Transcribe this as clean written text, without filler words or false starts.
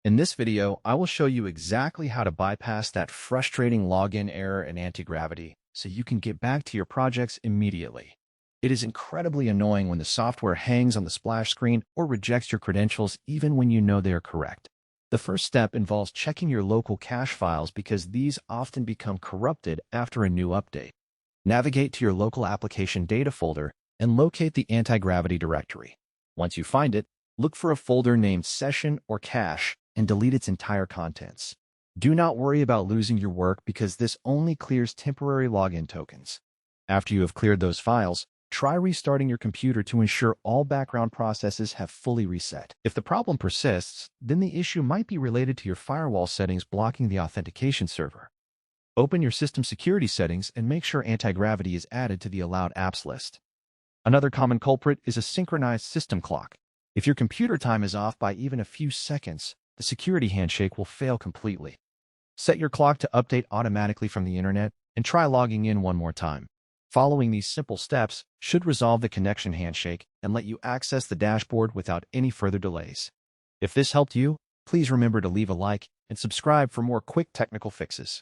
In this video, I will show you exactly how to bypass that frustrating login error in Antigravity so you can get back to your projects immediately. It is incredibly annoying when the software hangs on the splash screen or rejects your credentials even when you know they are correct. The first step involves checking your local cache files because these often become corrupted after a new update. Navigate to your local application data folder and locate the Antigravity directory. Once you find it, look for a folder named Session or Cache and delete its entire contents. Do not worry about losing your work because this only clears temporary login tokens. After you have cleared those files, try restarting your computer to ensure all background processes have fully reset. If the problem persists, then the issue might be related to your firewall settings blocking the authentication server. Open your system security settings and make sure Antigravity is added to the allowed apps list. Another common culprit is a synchronized system clock. If your computer time is off by even a few seconds, the security handshake will fail completely. Set your clock to update automatically from the internet and try logging in one more time. Following these simple steps should resolve the connection handshake and let you access the dashboard without any further delays. If this helped you, please remember to leave a like and subscribe for more quick technical fixes.